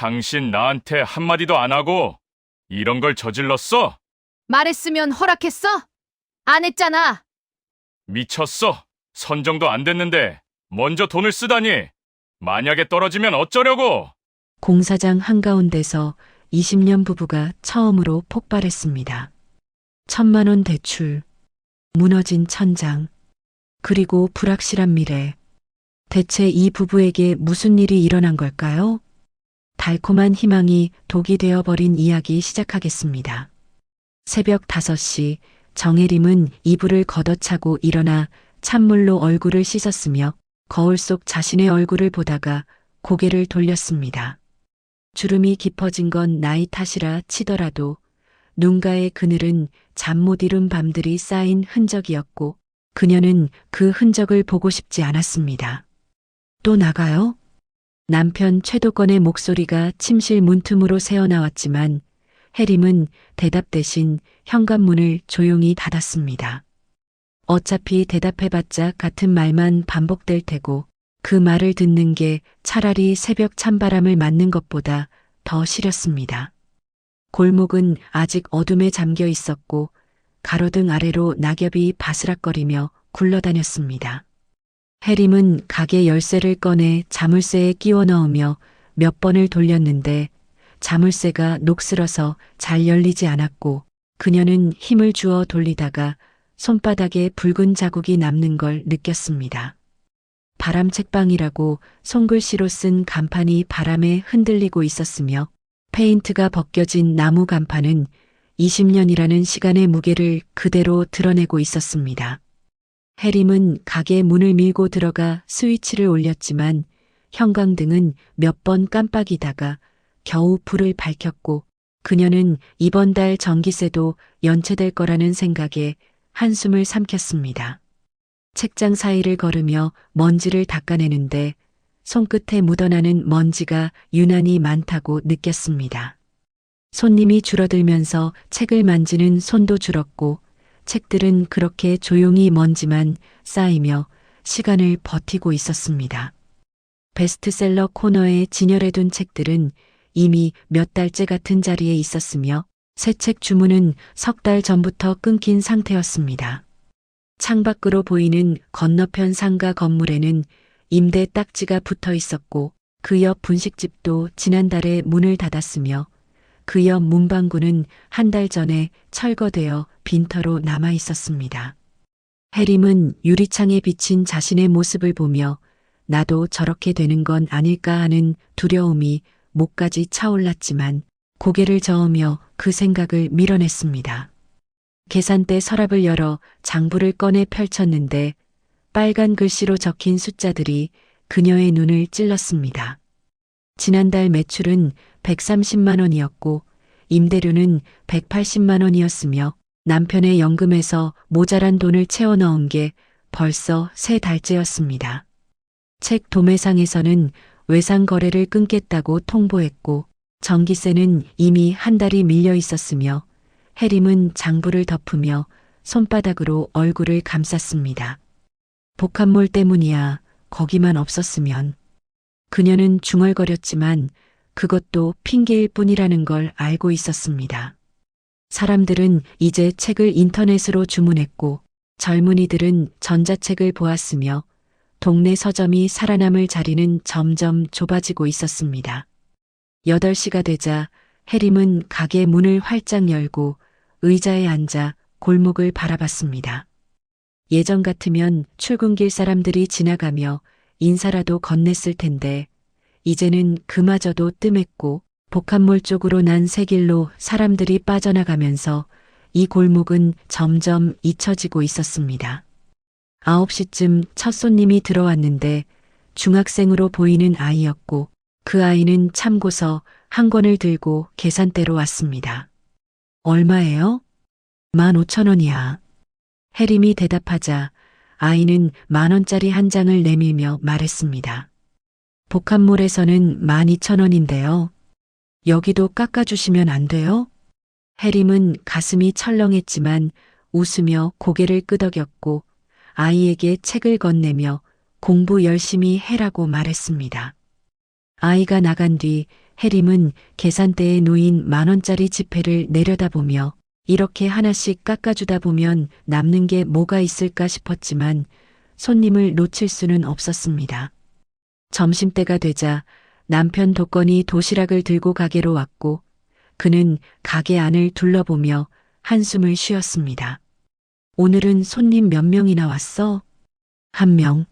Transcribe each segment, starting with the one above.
당신 나한테 한마디도 안 하고 이런 걸 저질렀어? 말했으면 허락했어? 안 했잖아. 미쳤어. 선정도 안 됐는데 먼저 돈을 쓰다니. 만약에 떨어지면 어쩌려고? 공사장 한가운데서 20년 부부가 처음으로 폭발했습니다. 1,000만 원 대출, 무너진 천장, 그리고 불확실한 미래. 대체 이 부부에게 무슨 일이 일어난 걸까요? 달콤한 희망이 독이 되어버린 이야기 시작하겠습니다. 새벽 5시 정혜림은 이불을 걷어차고 일어나 찬물로 얼굴을 씻었으며 거울 속 자신의 얼굴을 보다가 고개를 돌렸습니다. 주름이 깊어진 건 나이 탓이라 치더라도 눈가의 그늘은 잠 못 이룬 밤들이 쌓인 흔적이었고 그녀는 그 흔적을 보고 싶지 않았습니다. 또 나가요? 남편 최도권의 목소리가 침실 문틈으로 새어나왔지만 혜림은 대답 대신 현관문을 조용히 닫았습니다. 어차피 대답해봤자 같은 말만 반복될 테고 그 말을 듣는 게 차라리 새벽 찬바람을 맞는 것보다 더 시렸습니다. 골목은 아직 어둠에 잠겨 있었고 가로등 아래로 낙엽이 바스락거리며 굴러다녔습니다. 혜림은 가게 열쇠를 꺼내 자물쇠에 끼워 넣으며 몇 번을 돌렸는데 자물쇠가 녹슬어서 잘 열리지 않았고 그녀는 힘을 주어 돌리다가 손바닥에 붉은 자국이 남는 걸 느꼈습니다. 바람 책방이라고 손글씨로 쓴 간판이 바람에 흔들리고 있었으며 페인트가 벗겨진 나무 간판은 20년이라는 시간의 무게를 그대로 드러내고 있었습니다. 혜림은 가게 문을 밀고 들어가 스위치를 올렸지만 형광등은 몇 번 깜빡이다가 겨우 불을 밝혔고 그녀는 이번 달 전기세도 연체될 거라는 생각에 한숨을 삼켰습니다. 책장 사이를 걸으며 먼지를 닦아내는데 손끝에 묻어나는 먼지가 유난히 많다고 느꼈습니다. 손님이 줄어들면서 책을 만지는 손도 줄었고 책들은 그렇게 조용히 먼지만 쌓이며 시간을 버티고 있었습니다. 베스트셀러 코너에 진열해둔 책들은 이미 몇 달째 같은 자리에 있었으며 새 책 주문은 석 달 전부터 끊긴 상태였습니다. 창밖으로 보이는 건너편 상가 건물에는 임대 딱지가 붙어 있었고 그 옆 분식집도 지난달에 문을 닫았으며 그 옆 문방구는 한 달 전에 철거되어 빈터로 남아 있었습니다. 혜림은 유리창에 비친 자신의 모습을 보며 나도 저렇게 되는 건 아닐까 하는 두려움이 목까지 차올랐지만 고개를 저으며 그 생각을 밀어냈습니다. 계산대 서랍을 열어 장부를 꺼내 펼쳤는데 빨간 글씨로 적힌 숫자들이 그녀의 눈을 찔렀습니다. 지난달 매출은 130만 원이었고 임대료는 180만 원이었으며 남편의 연금에서 모자란 돈을 채워 넣은 게 벌써 3달째였습니다. 책 도매상에서는 외상 거래를 끊겠다고 통보했고 전기세는 이미 한 달이 밀려 있었으며 혜림은 장부를 덮으며 손바닥으로 얼굴을 감쌌습니다. 복합몰 때문이야. 거기만 없었으면. 그녀는 중얼거렸지만 그것도 핑계일 뿐이라는 걸 알고 있었습니다. 사람들은 이제 책을 인터넷으로 주문했고 젊은이들은 전자책을 보았으며 동네 서점이 살아남을 자리는 점점 좁아지고 있었습니다. 8시가 되자 혜림은 가게 문을 활짝 열고 의자에 앉아 골목을 바라봤습니다. 예전 같으면 출근길 사람들이 지나가며 인사라도 건넸을 텐데 이제는 그마저도 뜸했고 복합몰 쪽으로 난 새길로 사람들이 빠져나가면서 이 골목은 점점 잊혀지고 있었습니다. 9시쯤 첫 손님이 들어왔는데 중학생으로 보이는 아이였고 그 아이는 참고서 한 권을 들고 계산대로 왔습니다. 얼마예요? 15,000원이야. 혜림이 대답하자 아이는 10,000원짜리 한 장을 내밀며 말했습니다. 복합몰에서는 12,000원인데요. 여기도 깎아주시면 안 돼요? 혜림은 가슴이 철렁했지만 웃으며 고개를 끄덕였고 아이에게 책을 건네며 공부 열심히 해라고 말했습니다. 아이가 나간 뒤 해림은 계산대에 놓인 10,000원짜리 지폐를 내려다보며 이렇게 하나씩 깎아주다 보면 남는 게 뭐가 있을까 싶었지만 손님을 놓칠 수는 없었습니다. 점심때가 되자 남편 도건이 도시락을 들고 가게로 왔고 그는 가게 안을 둘러보며 한숨을 쉬었습니다. 오늘은 손님 몇 명이나 왔어? 1명.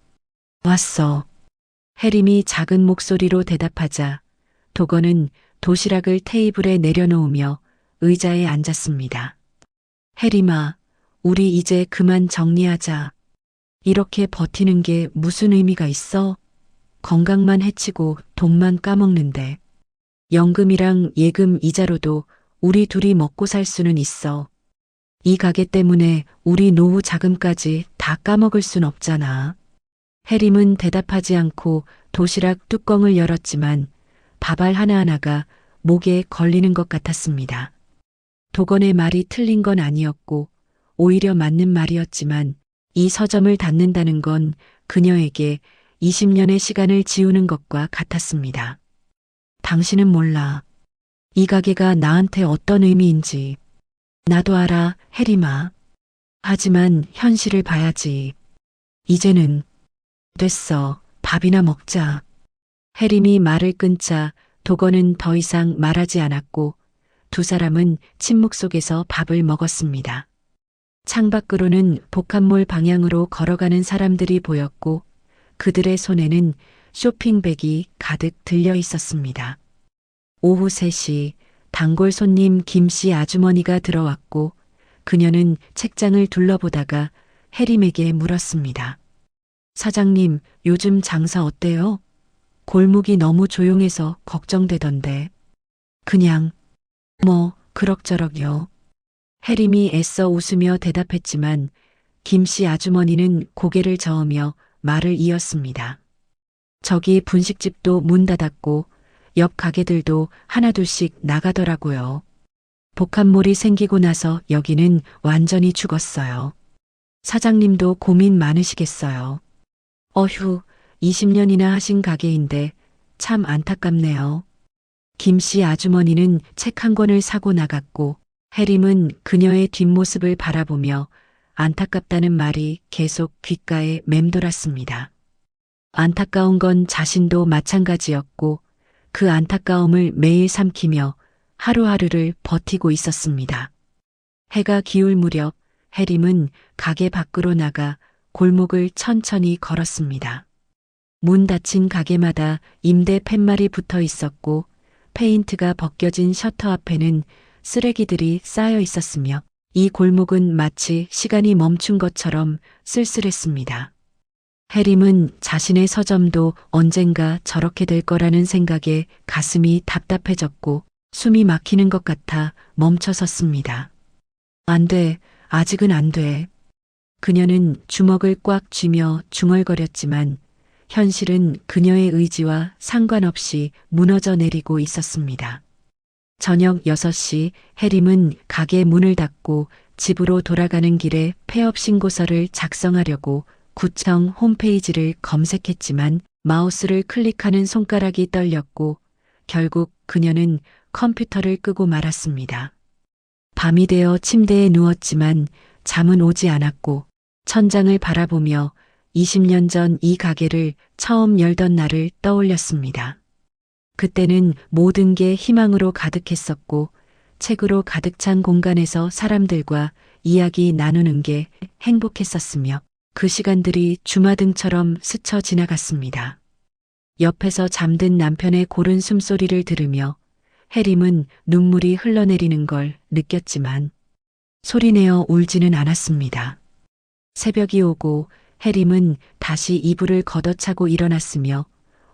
왔어. 해림이 작은 목소리로 대답하자 도건은 도시락을 테이블에 내려놓으며 의자에 앉았습니다. 해림아, 우리 이제 그만 정리하자. 이렇게 버티는 게 무슨 의미가 있어? 건강만 해치고 돈만 까먹는데. 연금이랑 예금 이자로도 우리 둘이 먹고 살 수는 있어. 이 가게 때문에 우리 노후 자금까지 다 까먹을 순 없잖아. 해림은 대답하지 않고 도시락 뚜껑을 열었지만 밥알 하나하나가 목에 걸리는 것 같았습니다. 도건의 말이 틀린 건 아니었고 오히려 맞는 말이었지만 이 서점을 닫는다는 건 그녀에게 20년의 시간을 지우는 것과 같았습니다. 당신은 몰라. 이 가게가 나한테 어떤 의미인지. 나도 알아, 해림아. 하지만 현실을 봐야지. 이제는 됐어. 밥이나 먹자. 해림이 말을 끊자 도건은 더 이상 말하지 않았고 두 사람은 침묵 속에서 밥을 먹었습니다. 창밖으로는 복합몰 방향으로 걸어가는 사람들이 보였고 그들의 손에는 쇼핑백이 가득 들려 있었습니다. 오후 3시 단골 손님 김씨 아주머니가 들어왔고 그녀는 책장을 둘러보다가 해림에게 물었습니다. 사장님, 요즘 장사 어때요? 골목이 너무 조용해서 걱정되던데. 그냥 그럭저럭요. 해림이 애써 웃으며 대답했지만 김씨 아주머니는 고개를 저으며 말을 이었습니다. 저기 분식집도 문 닫았고 옆 가게들도 하나둘씩 나가더라고요. 복합몰이 생기고 나서 여기는 완전히 죽었어요. 사장님도 고민 많으시겠어요. 어휴, 20년이나 하신 가게인데 참 안타깝네요. 김씨 아주머니는 책 한 권을 사고 나갔고 해림은 그녀의 뒷모습을 바라보며 안타깝다는 말이 계속 귓가에 맴돌았습니다. 안타까운 건 자신도 마찬가지였고 그 안타까움을 매일 삼키며 하루하루를 버티고 있었습니다. 해가 기울 무렵 해림은 가게 밖으로 나가 골목을 천천히 걸었습니다. 문 닫힌 가게마다 임대 팻말이 붙어 있었고 페인트가 벗겨진 셔터 앞에는 쓰레기들이 쌓여 있었으며 이 골목은 마치 시간이 멈춘 것처럼 쓸쓸했습니다. 해림은 자신의 서점도 언젠가 저렇게 될 거라는 생각에 가슴이 답답해졌고 숨이 막히는 것 같아 멈춰섰습니다. 안 돼, 아직은 안 돼. 그녀는 주먹을 꽉 쥐며 중얼거렸지만 현실은 그녀의 의지와 상관없이 무너져 내리고 있었습니다. 저녁 6시 해림은 가게 문을 닫고 집으로 돌아가는 길에 폐업 신고서를 작성하려고 구청 홈페이지를 검색했지만 마우스를 클릭하는 손가락이 떨렸고 결국 그녀는 컴퓨터를 끄고 말았습니다. 밤이 되어 침대에 누웠지만 잠은 오지 않았고 천장을 바라보며 20년 전 이 가게를 처음 열던 날을 떠올렸습니다. 그때는 모든 게 희망으로 가득했었고 책으로 가득 찬 공간에서 사람들과 이야기 나누는 게 행복했었으며 그 시간들이 주마등처럼 스쳐 지나갔습니다. 옆에서 잠든 남편의 고른 숨소리를 들으며 해림은 눈물이 흘러내리는 걸 느꼈지만 소리내어 울지는 않았습니다. 새벽이 오고 해림은 다시 이불을 걷어차고 일어났으며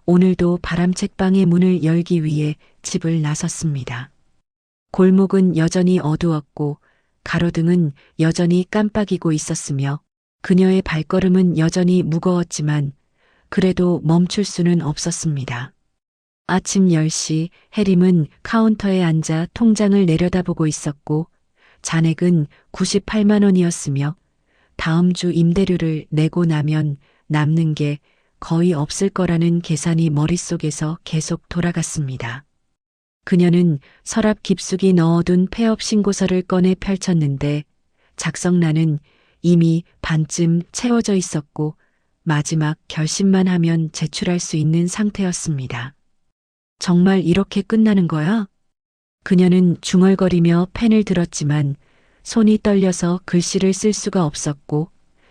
오늘도 바람책방의 문을 열기 위해 집을 나섰습니다. 골목은 여전히 어두웠고 가로등은 여전히 깜빡이고 있었으며 그녀의 발걸음은 여전히 무거웠지만 그래도 멈출 수는 없었습니다. 아침 10시 해림은 카운터에 앉아 통장을 내려다보고 있었고 잔액은 98만 원이었으며 다음 주 임대료를 내고 나면 남는 게 거의 없을 거라는 계산이 머릿속에서 계속 돌아갔습니다. 그녀는 서랍 깊숙이 넣어둔 폐업 신고서를 꺼내 펼쳤는데 작성란은 이미 반쯤 채워져 있었고 마지막 결심만 하면 제출할 수 있는 상태였습니다. 정말 이렇게 끝나는 거야? 그녀는 중얼거리며 펜을 들었지만 손이 떨려서 글씨를 쓸 수가 없었고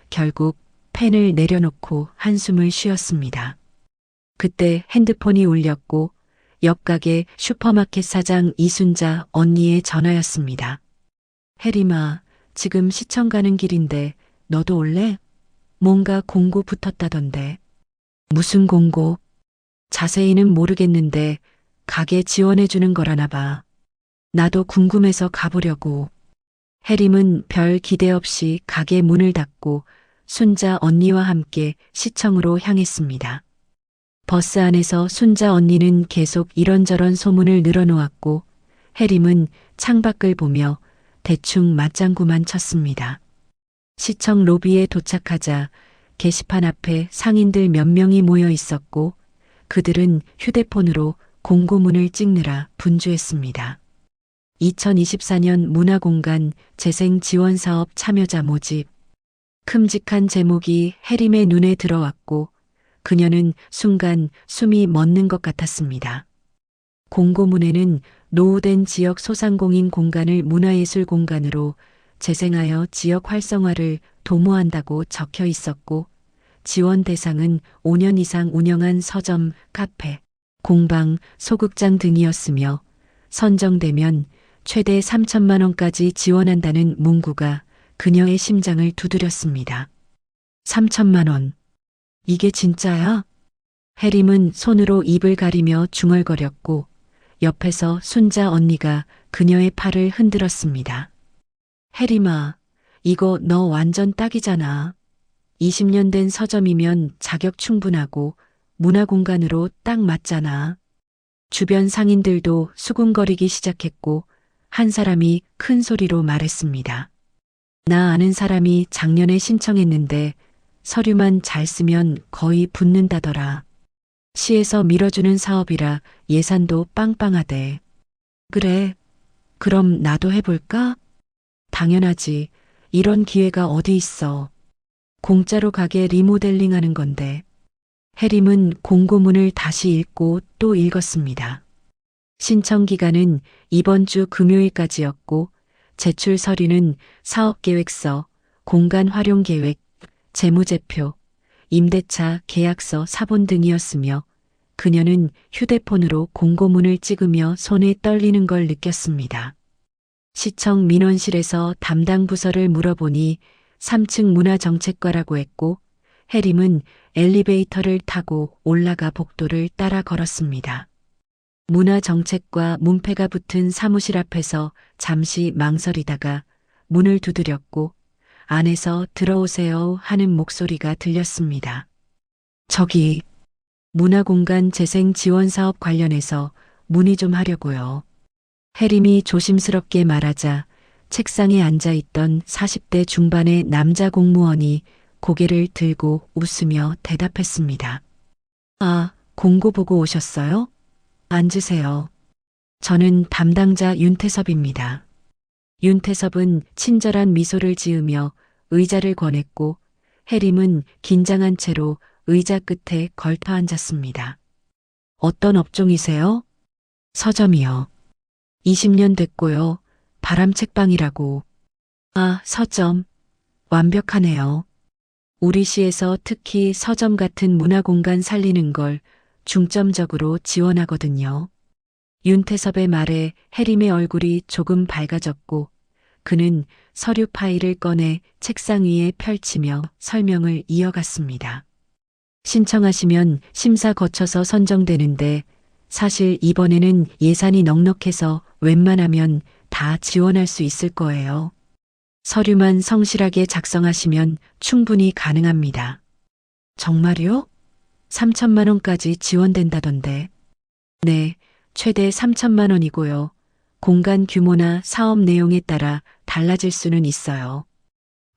결국 펜을 내려놓고 한숨을 쉬었습니다. 그때 핸드폰이 울렸고 옆 가게 슈퍼마켓 사장 이순자 언니의 전화였습니다. 혜림아, 지금 시청 가는 길인데 너도 올래? 뭔가 공고 붙었다던데. 무슨 공고? 자세히는 모르겠는데 가게 지원해주는 거라나 봐. 나도 궁금해서 가보려고. 혜림은 별 기대 없이 가게 문을 닫고 순자 언니와 함께 시청으로 향했습니다. 버스 안에서 순자 언니는 계속 이런저런 소문을 늘어놓았고 혜림은 창밖을 보며 대충 맞장구만 쳤습니다. 시청 로비에 도착하자 게시판 앞에 상인들 몇 명이 모여 있었고 그들은 휴대폰으로 공고문을 찍느라 분주했습니다. 2024년 문화공간 재생지원사업 참여자 모집. 큼직한 제목이 혜림의 눈에 들어왔고 그녀는 순간 숨이 멎는 것 같았습니다. 공고문에는 노후된 지역 소상공인 공간을 문화예술 공간으로 재생하여 지역 활성화를 도모한다고 적혀 있었고 지원 대상은 5년 이상 운영한 서점, 카페, 공방, 소극장 등이었으며 선정되면 최대 3천만 원까지 지원한다는 문구가 그녀의 심장을 두드렸습니다. 3천만 원. 이게 진짜야? 혜림은 손으로 입을 가리며 중얼거렸고 옆에서 순자 언니가 그녀의 팔을 흔들었습니다. 혜림아, 이거 너 완전 딱이잖아. 20년 된 서점이면 자격 충분하고 문화공간으로 딱 맞잖아. 주변 상인들도 수군거리기 시작했고 한 사람이 큰 소리로 말했습니다. 나 아는 사람이 작년에 신청했는데 서류만 잘 쓰면 거의 붙는다더라. 시에서 밀어주는 사업이라 예산도 빵빵하대. 그래, 그럼 나도 해볼까? 당연하지. 이런 기회가 어디 있어. 공짜로 가게 리모델링 하는 건데. 혜림은 공고문을 다시 읽고 또 읽었습니다. 신청 기간은 이번 주 금요일까지였고 제출 서류는 사업계획서, 공간 활용 계획, 재무제표, 임대차 계약서 사본 등이었으며 그녀는 휴대폰으로 공고문을 찍으며 손에 떨리는 걸 느꼈습니다. 시청 민원실에서 담당 부서를 물어보니 3층 문화정책과라고 했고 혜림은 엘리베이터를 타고 올라가 복도를 따라 걸었습니다. 문화정책과 문패가 붙은 사무실 앞에서 잠시 망설이다가 문을 두드렸고 안에서 들어오세요 하는 목소리가 들렸습니다. 저기 문화공간 재생 지원 사업 관련해서 문의 좀 하려고요. 혜림이 조심스럽게 말하자 책상에 앉아있던 40대 중반의 남자 공무원이 고개를 들고 웃으며 대답했습니다. 아, 공고 보고 오셨어요? 앉으세요. 저는 담당자 윤태섭입니다. 윤태섭은 친절한 미소를 지으며 의자를 권했고 혜림은 긴장한 채로 의자 끝에 걸터 앉았습니다. 어떤 업종이세요? 서점이요. 20년 됐고요. 바람책방이라고. 아, 서점. 완벽하네요. 우리 시에서 특히 서점 같은 문화공간 살리는 걸 중점적으로 지원하거든요. 윤태섭의 말에 혜림의 얼굴이 조금 밝아졌고 그는 서류 파일을 꺼내 책상 위에 펼치며 설명을 이어갔습니다. 신청하시면 심사 거쳐서 선정되는데 사실 이번에는 예산이 넉넉해서 웬만하면 다 지원할 수 있을 거예요. 서류만 성실하게 작성하시면 충분히 가능합니다. 정말요? 3천만 원까지 지원된다던데. 네, 최대 3천만 원이고요. 공간 규모나 사업 내용에 따라 달라질 수는 있어요.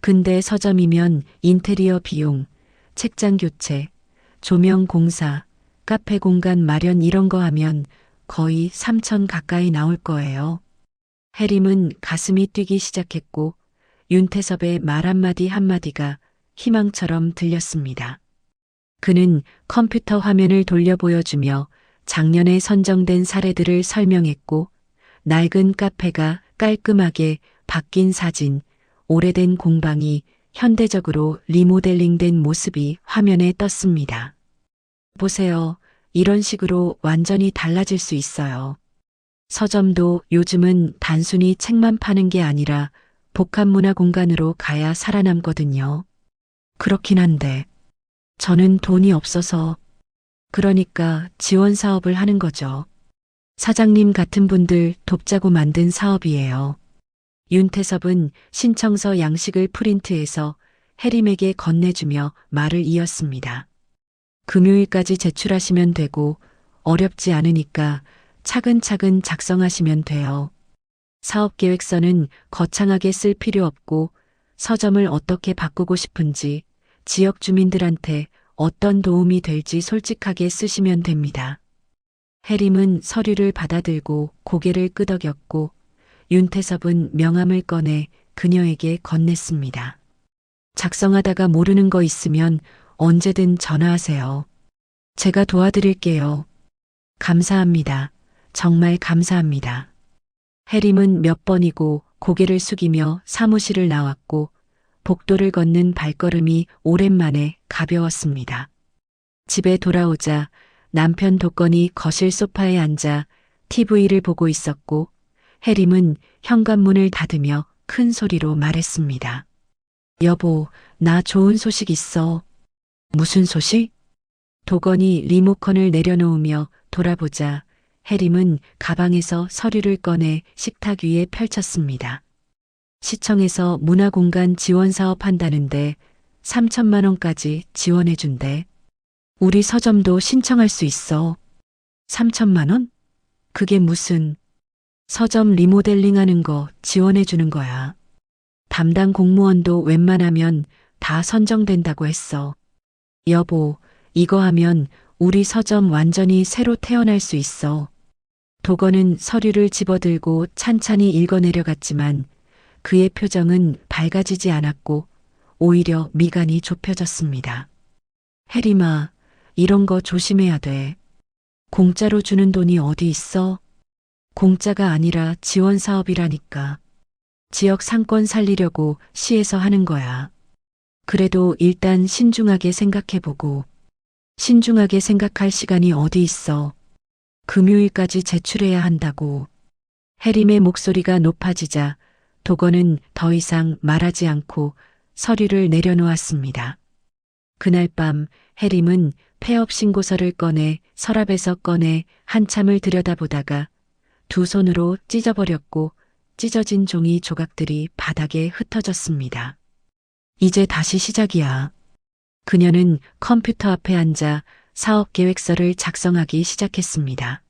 근대 서점이면 인테리어 비용, 책장 교체, 조명 공사, 카페 공간 마련 이런 거 하면 거의 3천 가까이 나올 거예요. 해림은 가슴이 뛰기 시작했고 윤태섭의 말 한마디 한마디가 희망처럼 들렸습니다. 그는 컴퓨터 화면을 돌려 보여주며 작년에 선정된 사례들을 설명했고 낡은 카페가 깔끔하게 바뀐 사진, 오래된 공방이 현대적으로 리모델링된 모습이 화면에 떴습니다. 보세요. 이런 식으로 완전히 달라질 수 있어요. 서점도 요즘은 단순히 책만 파는 게 아니라 복합문화 공간으로 가야 살아남거든요. 그렇긴 한데 저는 돈이 없어서 그러니까 지원 사업을 하는 거죠. 사장님 같은 분들 돕자고 만든 사업이에요. 윤태섭은 신청서 양식을 프린트해서 해림에게 건네주며 말을 이었습니다. 금요일까지 제출하시면 되고 어렵지 않으니까 차근차근 작성하시면 돼요. 사업계획서는 거창하게 쓸 필요 없고 서점을 어떻게 바꾸고 싶은지 지역 주민들한테 어떤 도움이 될지 솔직하게 쓰시면 됩니다. 해림은 서류를 받아들고 고개를 끄덕였고 윤태섭은 명함을 꺼내 그녀에게 건넸습니다. 작성하다가 모르는 거 있으면 언제든 전화하세요. 제가 도와드릴게요. 감사합니다. 정말 감사합니다. 해림은 몇 번이고 고개를 숙이며 사무실을 나왔고 복도를 걷는 발걸음이 오랜만에 가벼웠습니다. 집에 돌아오자 남편 도건이 거실 소파에 앉아 TV를 보고 있었고 해림은 현관문을 닫으며 큰 소리로 말했습니다. 여보, 나 좋은 소식 있어. 무슨 소식? 도건이 리모컨을 내려놓으며 돌아보자 해림은 가방에서 서류를 꺼내 식탁 위에 펼쳤습니다. 시청에서 문화공간 지원 사업 한다는데 3천만 원까지 지원해준대. 우리 서점도 신청할 수 있어. 3천만 원? 그게 무슨 서점 리모델링 하는 거 지원해주는 거야. 담당 공무원도 웬만하면 다 선정된다고 했어. 여보, 이거 하면 우리 서점 완전히 새로 태어날 수 있어. 도건은 서류를 집어들고 찬찬히 읽어내려갔지만 그의 표정은 밝아지지 않았고 오히려 미간이 좁혀졌습니다. 해림아, 이런 거 조심해야 돼. 공짜로 주는 돈이 어디 있어? 공짜가 아니라 지원 사업이라니까. 지역 상권 살리려고 시에서 하는 거야. 그래도 일단 신중하게 생각해보고. 신중하게 생각할 시간이 어디 있어. 금요일까지 제출해야 한다고. 해림의 목소리가 높아지자 도건은 더 이상 말하지 않고 서류를 내려놓았습니다. 그날 밤 해림은 폐업 신고서를 꺼내 서랍에서 꺼내 한참을 들여다보다가 두 손으로 찢어버렸고 찢어진 종이 조각들이 바닥에 흩어졌습니다. 이제 다시 시작이야. 그녀는 컴퓨터 앞에 앉아 사업 계획서를 작성하기 시작했습니다.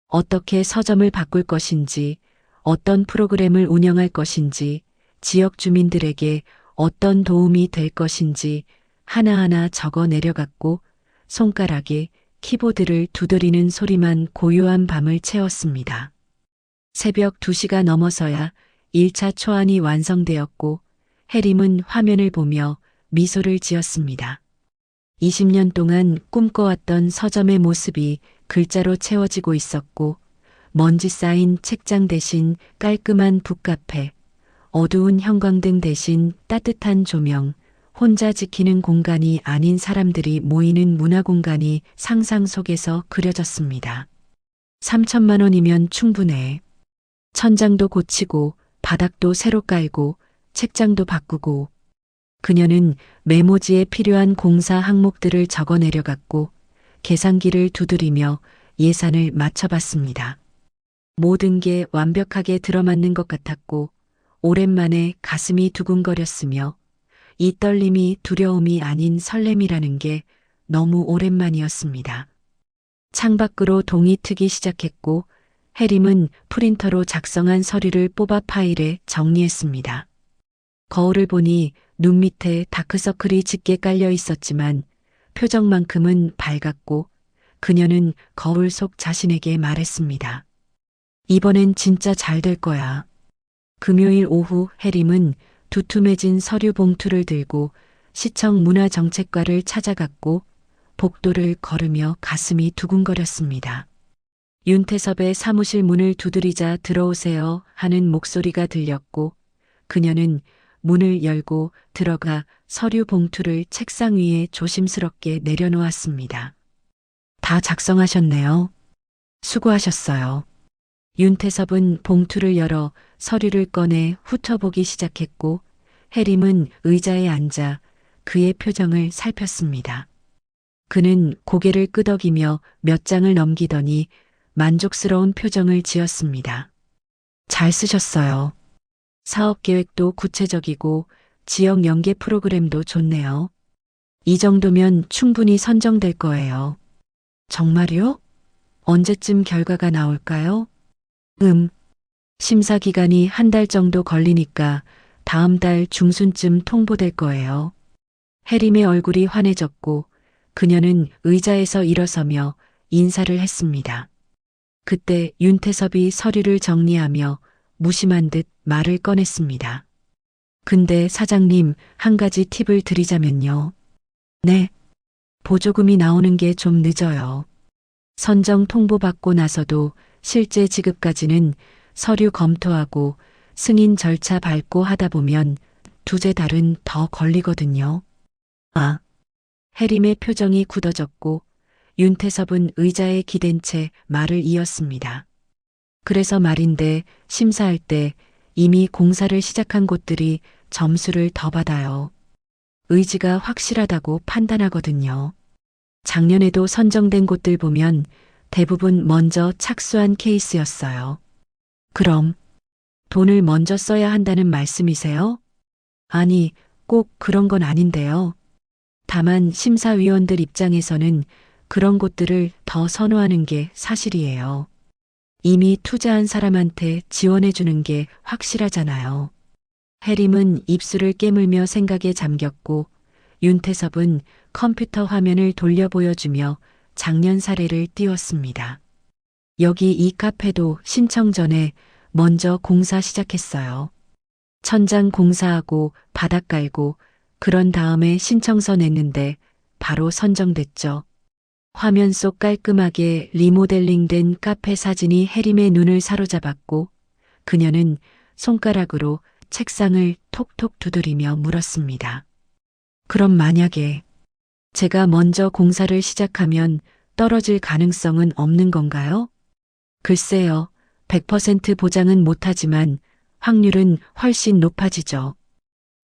어떻게 서점을 바꿀 것인지, 어떤 프로그램을 운영할 것인지, 지역 주민들에게 어떤 도움이 될 것인지 하나하나 적어 내려갔고 손가락에 키보드를 두드리는 소리만 고요한 밤을 채웠습니다. 새벽 2시가 넘어서야 1차 초안이 완성되었고 해림은 화면을 보며 미소를 지었습니다. 20년 동안 꿈꿔왔던 서점의 모습이 글자로 채워지고 있었고 먼지 쌓인 책장 대신 깔끔한 북카페, 어두운 형광등 대신 따뜻한 조명, 혼자 지키는 공간이 아닌 사람들이 모이는 문화공간이 상상 속에서 그려졌습니다. 3천만 원이면 충분해. 천장도 고치고 바닥도 새로 깔고 책장도 바꾸고. 그녀는 메모지에 필요한 공사 항목들을 적어 내려갔고 계산기를 두드리며 예산을 맞춰봤습니다. 모든 게 완벽하게 들어맞는 것 같았고 오랜만에 가슴이 두근거렸으며 이 떨림이 두려움이 아닌 설렘이라는 게 너무 오랜만이었습니다. 창밖으로 동이 트기 시작했고 해림은 프린터로 작성한 서류를 뽑아 파일에 정리했습니다. 거울을 보니 눈 밑에 다크서클이 짙게 깔려 있었지만 표정만큼은 밝았고 그녀는 거울 속 자신에게 말했습니다. 이번엔 진짜 잘 될 거야. 금요일 오후 해림은 두툼해진 서류 봉투를 들고 시청 문화정책과를 찾아갔고 복도를 걸으며 가슴이 두근거렸습니다. 윤태섭의 사무실 문을 두드리자 들어오세요 하는 목소리가 들렸고 그녀는 문을 열고 들어가 서류 봉투를 책상 위에 조심스럽게 내려놓았습니다. 다 작성하셨네요. 수고하셨어요. 윤태섭은 봉투를 열어 서류를 꺼내 훑어보기 시작했고 해림은 의자에 앉아 그의 표정을 살폈습니다. 그는 고개를 끄덕이며 몇 장을 넘기더니 만족스러운 표정을 지었습니다. 잘 쓰셨어요. 사업 계획도 구체적이고 지역 연계 프로그램도 좋네요. 이 정도면 충분히 선정될 거예요. 정말요? 언제쯤 결과가 나올까요? 심사 기간이 한 달 정도 걸리니까 다음 달 중순쯤 통보될 거예요. 해림의 얼굴이 환해졌고 그녀는 의자에서 일어서며 인사를 했습니다. 그때 윤태섭이 서류를 정리하며 무심한 듯 말을 꺼냈습니다. 근데 사장님, 한 가지 팁을 드리자면요. 네. 보조금이 나오는 게 좀 늦어요. 선정 통보받고 나서도 실제 지급까지는 서류 검토하고 승인 절차 밟고 하다 보면 두세 달은 더 걸리거든요. 아. 해림의 표정이 굳어졌고 윤태섭은 의자에 기댄 채 말을 이었습니다. 그래서 말인데 심사할 때 이미 공사를 시작한 곳들이 점수를 더 받아요. 의지가 확실하다고 판단하거든요. 작년에도 선정된 곳들 보면 대부분 먼저 착수한 케이스였어요. 그럼 돈을 먼저 써야 한다는 말씀이세요? 아니, 꼭 그런 건 아닌데요. 다만 심사위원들 입장에서는 그런 곳들을 더 선호하는 게 사실이에요. 이미 투자한 사람한테 지원해주는 게 확실하잖아요. 해림은 입술을 깨물며 생각에 잠겼고 윤태섭은 컴퓨터 화면을 돌려 보여주며 작년 사례를 띄웠습니다. 여기 이 카페도 신청 전에 먼저 공사 시작했어요. 천장 공사하고 바닥 깔고 그런 다음에 신청서 냈는데 바로 선정됐죠. 화면 속 깔끔하게 리모델링된 카페 사진이 해림의 눈을 사로잡았고 그녀는 손가락으로 책상을 톡톡 두드리며 물었습니다. 그럼 만약에 제가 먼저 공사를 시작하면 떨어질 가능성은 없는 건가요? 글쎄요, 100% 보장은 못하지만 확률은 훨씬 높아지죠.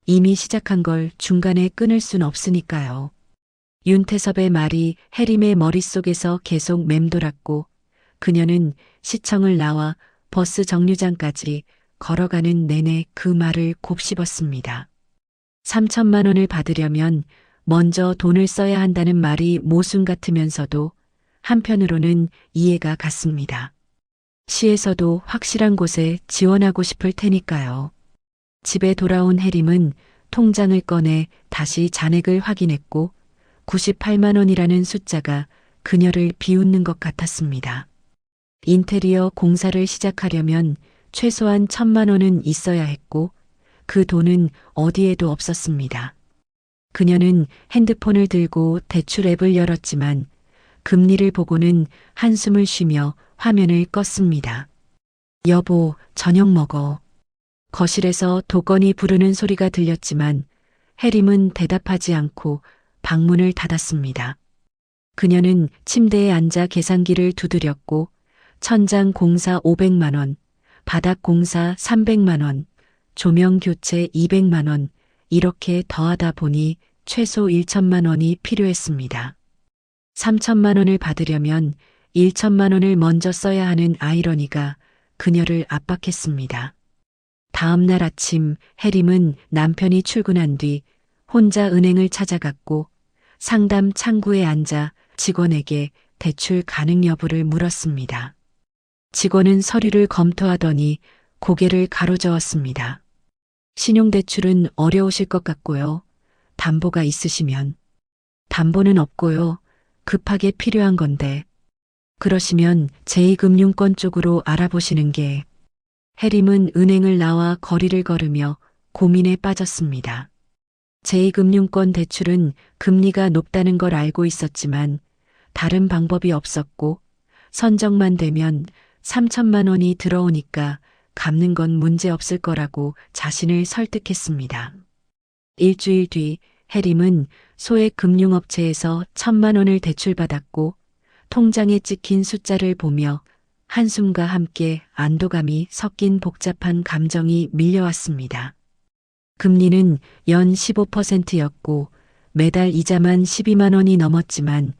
이미 시작한 걸 중간에 끊을 순 없으니까요. 윤태섭의 말이 해림의 머릿속에서 계속 맴돌았고 그녀는 시청을 나와 버스 정류장까지 걸어가는 내내 그 말을 곱씹었습니다. 3천만 원을 받으려면 먼저 돈을 써야 한다는 말이 모순 같으면서도 한편으로는 이해가 갔습니다. 시에서도 확실한 곳에 지원하고 싶을 테니까요. 집에 돌아온 해림은 통장을 꺼내 다시 잔액을 확인했고 98만 원이라는 숫자가 그녀를 비웃는 것 같았습니다. 인테리어 공사를 시작하려면 최소한 1,000만 원은 있어야 했고 그 돈은 어디에도 없었습니다. 그녀는 핸드폰을 들고 대출 앱을 열었지만 금리를 보고는 한숨을 쉬며 화면을 껐습니다. 여보, 저녁 먹어. 거실에서 도건이 부르는 소리가 들렸지만 해림은 대답하지 않고 방문을 닫았습니다. 그녀는 침대에 앉아 계산기를 두드렸고 천장 공사 500만 원, 바닥 공사 300만 원, 조명 교체 200만 원, 이렇게 더하다 보니 최소 1천만 원이 필요했습니다. 3천만 원을 받으려면 1천만 원을 먼저 써야 하는 아이러니가 그녀를 압박했습니다. 다음 날 아침 해림은 남편이 출근한 뒤 혼자 은행을 찾아갔고 상담 창구에 앉아 직원에게 대출 가능 여부를 물었습니다. 직원은 서류를 검토하더니 고개를 가로저었습니다. 신용대출은 어려우실 것 같고요. 담보가 있으시면. 담보는 없고요. 급하게 필요한 건데 그러시면 제2금융권 쪽으로 알아보시는 게. 해림은 은행을 나와 거리를 걸으며 고민에 빠졌습니다. 제2금융권 대출은 금리가 높다는 걸 알고 있었지만 다른 방법이 없었고 선정만 되면 3천만 원이 들어오니까 갚는 건 문제 없을 거라고 자신을 설득했습니다. 일주일 뒤 해림은 소액 금융업체에서 1,000만 원을 대출받았고 통장에 찍힌 숫자를 보며 한숨과 함께 안도감이 섞인 복잡한 감정이 밀려왔습니다. 금리는 연 15%였고 매달 이자만 12만 원이 넘었지만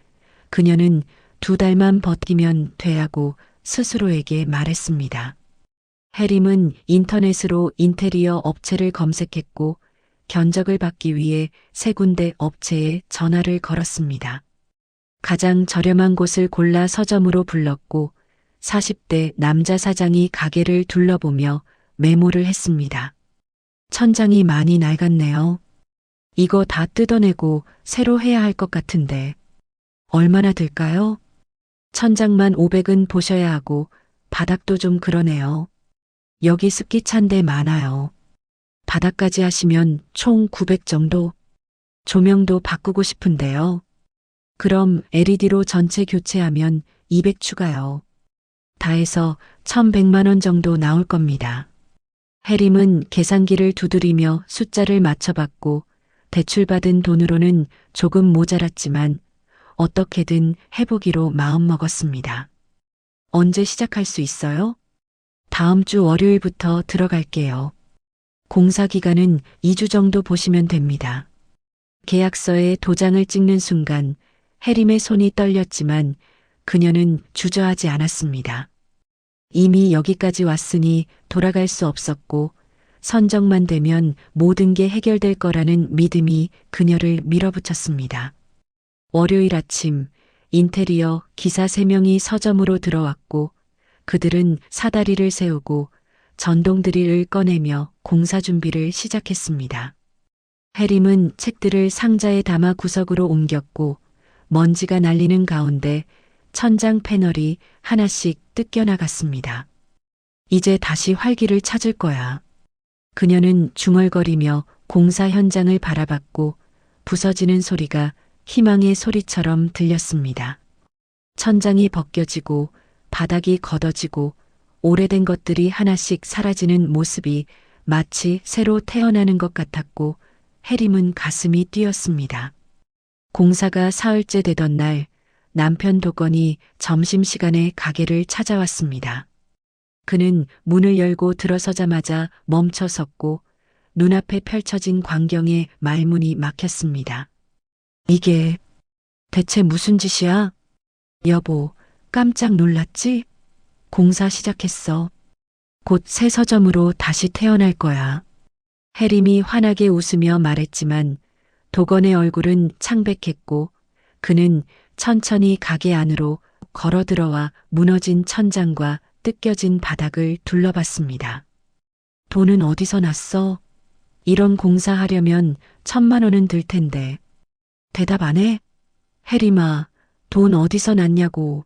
그녀는 2달만 버티면 돼하고 스스로에게 말했습니다. 해림은 인터넷으로 인테리어 업체를 검색했고 견적을 받기 위해 3군데 업체에 전화를 걸었습니다. 가장 저렴한 곳을 골라 서점으로 불렀고 40대 남자 사장이 가게를 둘러보며 메모를 했습니다. 천장이 많이 낡았네요. 이거 다 뜯어내고 새로 해야 할 것 같은데 얼마나 들까요? 천장만 500은 보셔야 하고 바닥도 좀 그러네요. 여기 습기 찬 데 많아요. 바닥까지 하시면 총 900 정도. 조명도 바꾸고 싶은데요. 그럼 LED로 전체 교체하면 200 추가요. 다 해서 1,100만 원 정도 나올 겁니다. 해림은 계산기를 두드리며 숫자를 맞춰봤고 대출받은 돈으로는 조금 모자랐지만 어떻게든 해보기로 마음먹었습니다. 언제 시작할 수 있어요? 다음 주 월요일부터 들어갈게요. 공사 기간은 2주 정도 보시면 됩니다. 계약서에 도장을 찍는 순간 해림의 손이 떨렸지만 그녀는 주저하지 않았습니다. 이미 여기까지 왔으니 돌아갈 수 없었고 선정만 되면 모든 게 해결될 거라는 믿음이 그녀를 밀어붙였습니다. 월요일 아침 인테리어 기사 3명이 서점으로 들어왔고 그들은 사다리를 세우고 전동 드릴을 꺼내며 공사 준비를 시작했습니다. 해림은 책들을 상자에 담아 구석으로 옮겼고 먼지가 날리는 가운데 천장 패널이 하나씩 뜯겨나갔습니다. 이제 다시 활기를 찾을 거야. 그녀는 중얼거리며 공사 현장을 바라봤고 부서지는 소리가 희망의 소리처럼 들렸습니다. 천장이 벗겨지고 바닥이 걷어지고 오래된 것들이 하나씩 사라지는 모습이 마치 새로 태어나는 것 같았고 해림은 가슴이 뛰었습니다. 공사가 사흘째 되던 날 남편 도건이 점심시간에 가게를 찾아왔습니다. 그는 문을 열고 들어서자마자 멈춰섰고 눈앞에 펼쳐진 광경에 말문이 막혔습니다. 이게 대체 무슨 짓이야? 여보, 깜짝 놀랐지? 공사 시작했어. 곧 새 서점으로 다시 태어날 거야. 해림이 환하게 웃으며 말했지만 도건의 얼굴은 창백했고 그는 천천히 가게 안으로 걸어 들어와 무너진 천장과 뜯겨진 바닥을 둘러봤습니다. 돈은 어디서 났어? 이런 공사하려면 1,000만 원은 들 텐데. 대답 안 해? 해림아, 돈 어디서 났냐고.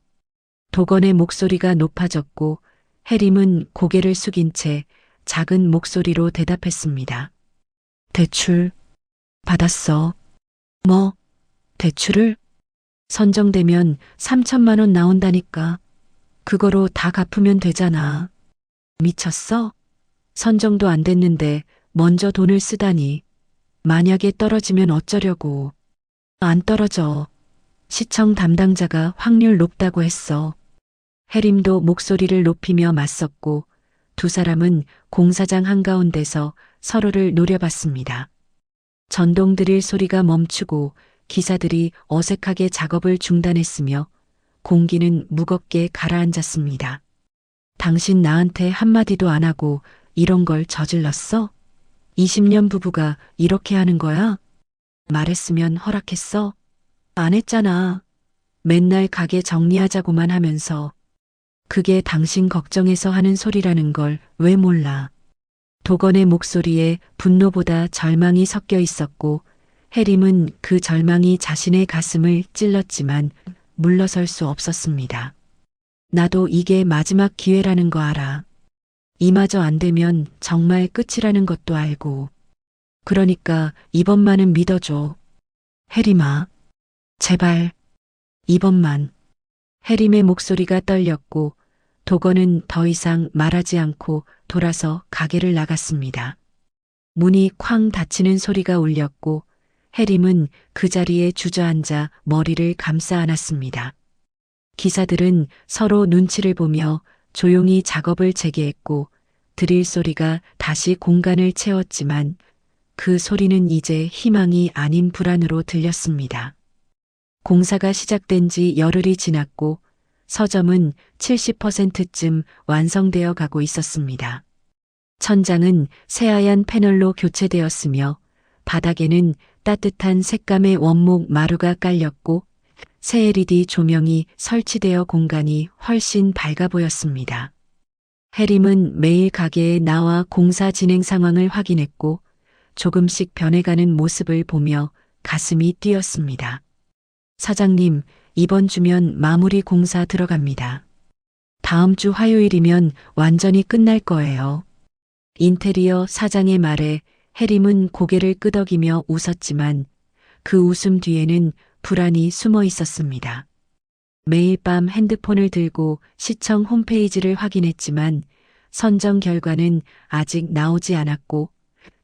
도건의 목소리가 높아졌고 해림은 고개를 숙인 채 작은 목소리로 대답했습니다. 대출 받았어. 뭐? 대출을? 선정되면 3,000만 원 나온다니까. 그거로 다 갚으면 되잖아. 미쳤어? 선정도 안 됐는데 먼저 돈을 쓰다니. 만약에 떨어지면 어쩌려고. 안 떨어져. 시청 담당자가 확률 높다고 했어. 해림도 목소리를 높이며 맞섰고 두 사람은 공사장 한가운데서 서로를 노려봤습니다. 전동 드릴 소리가 멈추고 기사들이 어색하게 작업을 중단했으며 공기는 무겁게 가라앉았습니다. 당신 나한테 한마디도 안 하고 이런 걸 저질렀어? 20년 부부가 이렇게 하는 거야? 말했으면 허락했어? 안 했잖아. 맨날 가게 정리하자고만 하면서. 그게 당신 걱정해서 하는 소리라는 걸 왜 몰라. 도건의 목소리에 분노보다 절망이 섞여 있었고 해림은 그 절망이 자신의 가슴을 찔렀지만 물러설 수 없었습니다. 나도 이게 마지막 기회라는 거 알아. 이마저 안 되면 정말 끝이라는 것도 알고. 그러니까 이번만은 믿어줘. 혜림아. 제발. 이번만. 혜림의 목소리가 떨렸고 도건은 더 이상 말하지 않고 돌아서 가게를 나갔습니다. 문이 쾅 닫히는 소리가 울렸고 혜림은 그 자리에 주저앉아 머리를 감싸 안았습니다. 기사들은 서로 눈치를 보며 조용히 작업을 재개했고 드릴 소리가 다시 공간을 채웠지만 그 소리는 이제 희망이 아닌 불안으로 들렸습니다. 공사가 시작된 지 열흘이 지났고 서점은 70%쯤 완성되어 가고 있었습니다. 천장은 새하얀 패널로 교체되었으며 바닥에는 따뜻한 색감의 원목 마루가 깔렸고 새 LED 조명이 설치되어 공간이 훨씬 밝아 보였습니다. 혜림은 매일 가게에 나와 공사 진행 상황을 확인했고 조금씩 변해가는 모습을 보며 가슴이 뛰었습니다. 사장님, 이번 주면 마무리 공사 들어갑니다. 다음 주 화요일이면 완전히 끝날 거예요. 인테리어 사장의 말에 혜림은 고개를 끄덕이며 웃었지만 그 웃음 뒤에는 불안이 숨어 있었습니다. 매일 밤 핸드폰을 들고 시청 홈페이지를 확인했지만 선정 결과는 아직 나오지 않았고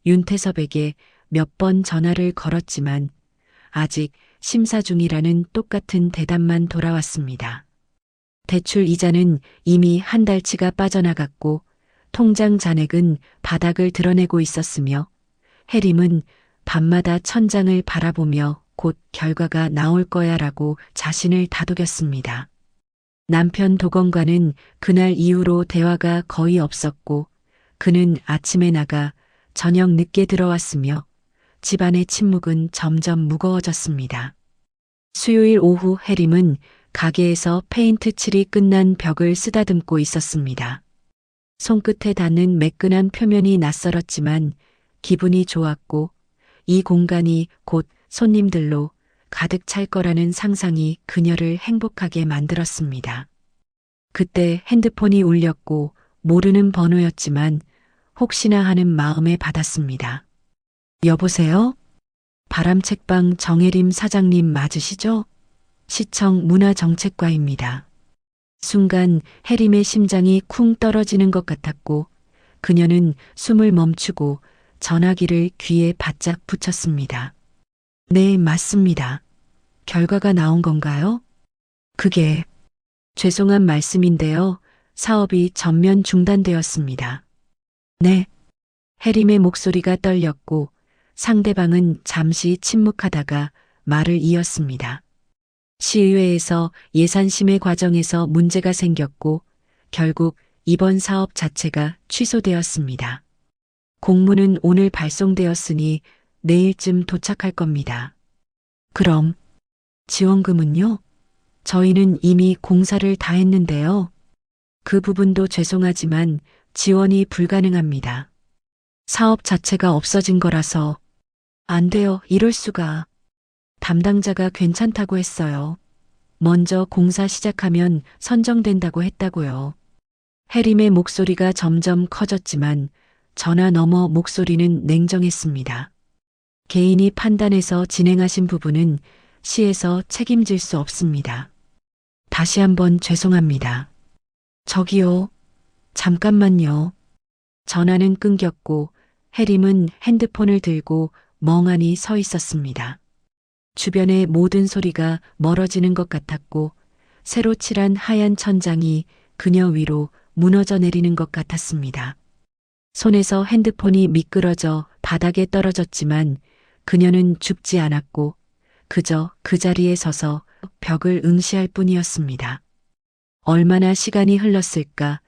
윤태섭에게 몇 번 전화를 걸었지만 아직 심사 중이라는 똑같은 대답만 돌아왔습니다. 대출 이자는 이미 한 달치가 빠져나갔고 통장 잔액은 바닥을 드러내고 있었으며 혜림은 밤마다 천장을 바라보며 곧 결과가 나올 거야라고 자신을 다독였습니다. 남편 도건과는 그날 이후로 대화가 거의 없었고 그는 아침에 나가 저녁 늦게 들어왔으며 집안의 침묵은 점점 무거워졌습니다. 수요일 오후 혜림은 가게에서 페인트 칠이 끝난 벽을 쓰다듬고 있었습니다. 손끝에 닿는 매끈한 표면이 낯설었지만 기분이 좋았고 이 공간이 곧 손님들로 가득 찰 거라는 상상이 그녀를 행복하게 만들었습니다. 그때 핸드폰이 울렸고 모르는 번호였지만 혹시나 하는 마음에 받았습니다. 여보세요? 바람책방 정혜림 사장님 맞으시죠? 시청 문화정책과입니다. 순간 혜림의 심장이 쿵 떨어지는 것 같았고 그녀는 숨을 멈추고 전화기를 귀에 바짝 붙였습니다. 네, 맞습니다. 결과가 나온 건가요? 그게 죄송한 말씀인데요. 사업이 전면 중단되었습니다. 네. 혜림의 목소리가 떨렸고 상대방은 잠시 침묵하다가 말을 이었습니다. 시의회에서 예산 심의 과정에서 문제가 생겼고 결국 이번 사업 자체가 취소되었습니다. 공문은 오늘 발송되었으니 내일쯤 도착할 겁니다. 그럼 지원금은요? 저희는 이미 공사를 다 했는데요. 그 부분도 죄송하지만 지원이 불가능합니다. 사업 자체가 없어진 거라서. 안 돼요. 이럴 수가. 담당자가 괜찮다고 했어요. 먼저 공사 시작하면 선정된다고 했다고요. 혜림의 목소리가 점점 커졌지만 전화 너머 목소리는 냉정했습니다. 개인이 판단해서 진행하신 부분은 시에서 책임질 수 없습니다. 다시 한번 죄송합니다. 저기요. 잠깐만요. 전화는 끊겼고 혜림은 핸드폰을 들고 멍하니 서 있었습니다. 주변의 모든 소리가 멀어지는 것 같았고 새로 칠한 하얀 천장이 그녀 위로 무너져 내리는 것 같았습니다. 손에서 핸드폰이 미끄러져 바닥에 떨어졌지만 그녀는 죽지 않았고 그저 그 자리에 서서 벽을 응시할 뿐이었습니다. 얼마나 시간이 흘렀을까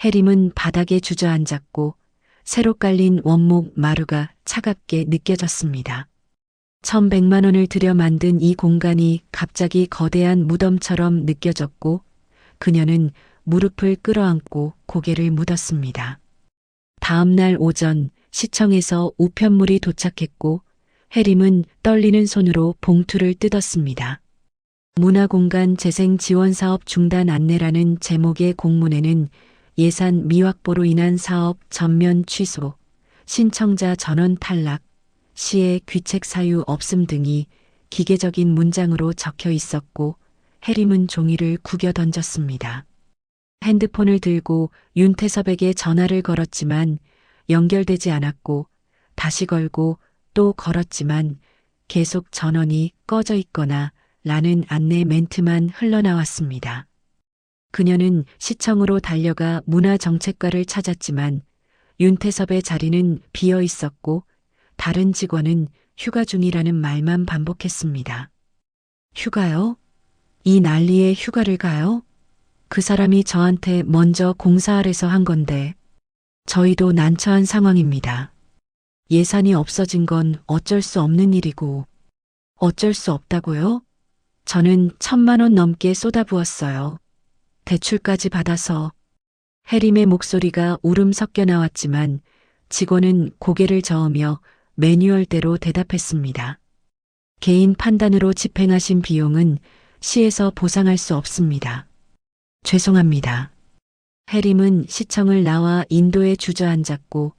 혜림은 바닥에 주저앉았고 새로 깔린 원목 마루가 차갑게 느껴졌습니다. 1,100만 원을 들여 만든 이 공간이 갑자기 거대한 무덤처럼 느껴졌고 그녀는 무릎을 끌어안고 고개를 묻었습니다. 다음 날 오전 시청에서 우편물이 도착했고 혜림은 떨리는 손으로 봉투를 뜯었습니다. 문화공간 재생 지원 사업 중단 안내라는 제목의 공문에는 예산 미확보로 인한 사업 전면 취소, 신청자 전원 탈락, 시의 귀책 사유 없음 등이 기계적인 문장으로 적혀 있었고 해림은 종이를 구겨 던졌습니다. 핸드폰을 들고 윤태섭에게 전화를 걸었지만 연결되지 않았고 다시 걸고 또 걸었지만 계속 전원이 꺼져 있거나 라는 안내 멘트만 흘러나왔습니다. 그녀는 시청으로 달려가 문화정책과를 찾았지만 윤태섭의 자리는 비어 있었고 다른 직원은 휴가 중이라는 말만 반복했습니다. 휴가요? 이 난리에 휴가를 가요? 그 사람이 저한테 먼저 공사하래서 한 건데 저희도 난처한 상황입니다. 예산이 없어진 건 어쩔 수 없는 일이고 어쩔 수 없다고요? 저는 1,000만 원 넘게 쏟아부었어요. 대출까지 받아서. 해림의 목소리가 울음 섞여 나왔지만 직원은 고개를 저으며 매뉴얼대로 대답했습니다. 개인 판단으로 집행하신 비용은 시에서 보상할 수 없습니다. 죄송합니다. 해림은 시청을 나와 인도에 주저앉았고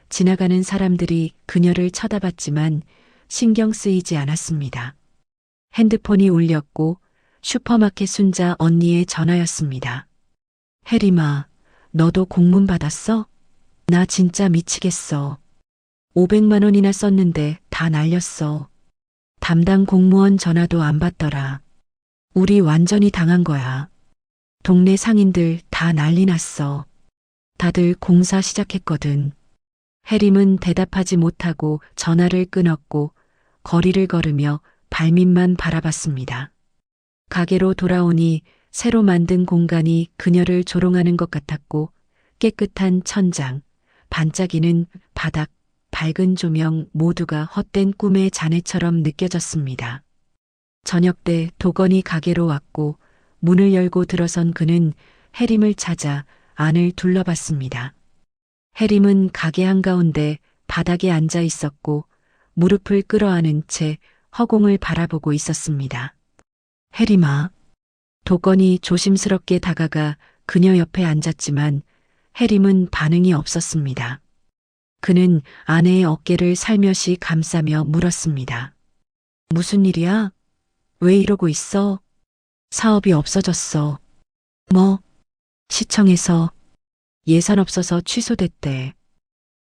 지나가는 사람들이 그녀를 쳐다봤지만 신경 쓰이지 않았습니다. 핸드폰이 울렸고 슈퍼마켓 순자 언니의 전화였습니다. 해림아, 너도 공문 받았어? 나 진짜 미치겠어. 500만 원이나 썼는데 다 날렸어. 담당 공무원 전화도 안 받더라. 우리 완전히 당한 거야. 동네 상인들 다 난리 났어. 다들 공사 시작했거든. 해림은 대답하지 못하고 전화를 끊었고 거리를 걸으며 발밑만 바라봤습니다. 가게로 돌아오니 새로 만든 공간이 그녀를 조롱하는 것 같았고 깨끗한 천장, 반짝이는 바닥, 밝은 조명 모두가 헛된 꿈의 잔해처럼 느껴졌습니다. 저녁 때 도건이 가게로 왔고 문을 열고 들어선 그는 해림을 찾아 안을 둘러봤습니다. 해림은 가게 한가운데 바닥에 앉아 있었고 무릎을 끌어안은 채 허공을 바라보고 있었습니다. 해림아. 도건이 조심스럽게 다가가 그녀 옆에 앉았지만 해림은 반응이 없었습니다. 그는 아내의 어깨를 살며시 감싸며 물었습니다. 무슨 일이야? 왜 이러고 있어? 사업이 없어졌어. 뭐? 시청에서 예산 없어서 취소됐대.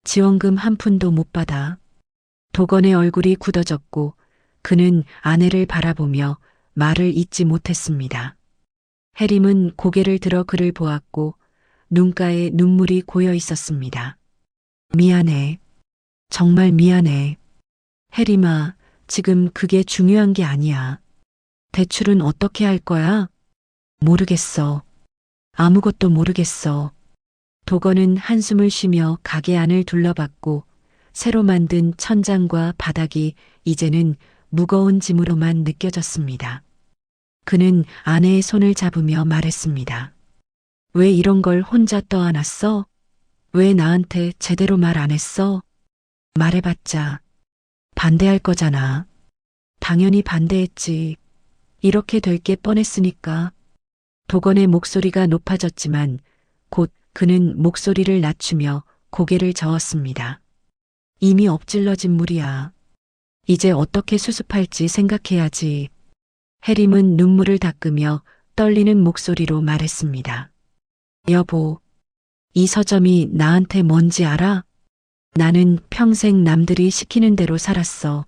지원금 한 푼도 못 받아. 도건의 얼굴이 굳어졌고 그는 아내를 바라보며 말을 잇지 못했습니다. 해림은 고개를 들어 그를 보았고 눈가에 눈물이 고여 있었습니다. 미안해. 정말 미안해. 해림아, 지금 그게 중요한 게 아니야. 대출은 어떻게 할 거야? 모르겠어. 아무것도 모르겠어. 도건은 한숨을 쉬며 가게 안을 둘러봤고 새로 만든 천장과 바닥이 이제는 무거운 짐으로만 느껴졌습니다. 그는 아내의 손을 잡으며 말했습니다. 왜 이런 걸 혼자 떠안았어? 왜 나한테 제대로 말 안 했어? 말해봤자 반대할 거잖아. 당연히 반대했지. 이렇게 될 게 뻔했으니까. 도건의 목소리가 높아졌지만 곧 그는 목소리를 낮추며 고개를 저었습니다. 이미 엎질러진 물이야. 이제 어떻게 수습할지 생각해야지. 해림은 눈물을 닦으며 떨리는 목소리로 말했습니다. 여보, 이 서점이 나한테 뭔지 알아? 나는 평생 남들이 시키는 대로 살았어.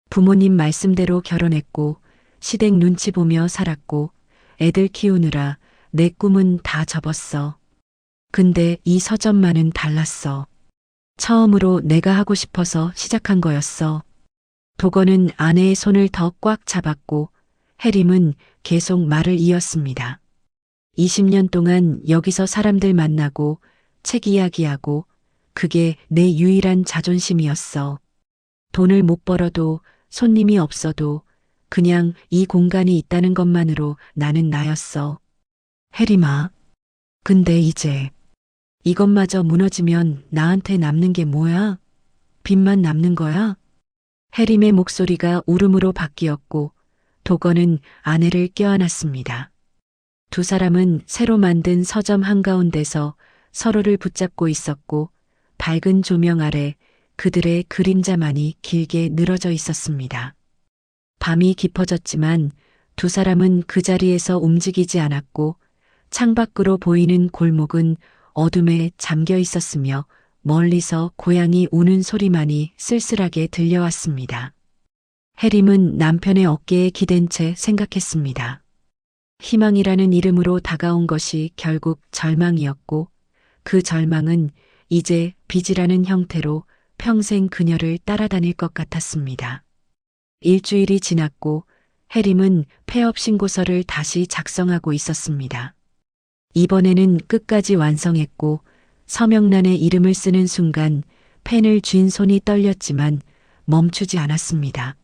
부모님 말씀대로 결혼했고 시댁 눈치 보며 살았고 애들 키우느라 내 꿈은 다 접었어. 근데 이 서점만은 달랐어. 처음으로 내가 하고 싶어서 시작한 거였어. 도건은 아내의 손을 더 꽉 잡았고 해림은 계속 말을 이었습니다. 20년 동안 여기서 사람들 만나고 책 이야기하고 그게 내 유일한 자존심이었어. 돈을 못 벌어도 손님이 없어도 그냥 이 공간이 있다는 것만으로 나는 나였어. 해림아, 근데 이제 이것마저 무너지면 나한테 남는 게 뭐야? 빚만 남는 거야? 해림의 목소리가 울음으로 바뀌었고 도건은 아내를 껴안았습니다. 두 사람은 새로 만든 서점 한가운데서 서로를 붙잡고 있었고 밝은 조명 아래 그들의 그림자만이 길게 늘어져 있었습니다. 밤이 깊어졌지만 두 사람은 그 자리에서 움직이지 않았고 창밖으로 보이는 골목은 어둠에 잠겨 있었으며 멀리서 고양이 우는 소리만이 쓸쓸하게 들려왔습니다. 해림은 남편의 어깨에 기댄 채 생각했습니다. 희망이라는 이름으로 다가온 것이 결국 절망이었고 그 절망은 이제 빚이라는 형태로 평생 그녀를 따라다닐 것 같았습니다. 일주일이 지났고 해림은 폐업 신고서를 다시 작성하고 있었습니다. 이번에는 끝까지 완성했고 서명란에 이름을 쓰는 순간 펜을 쥔 손이 떨렸지만 멈추지 않았습니다.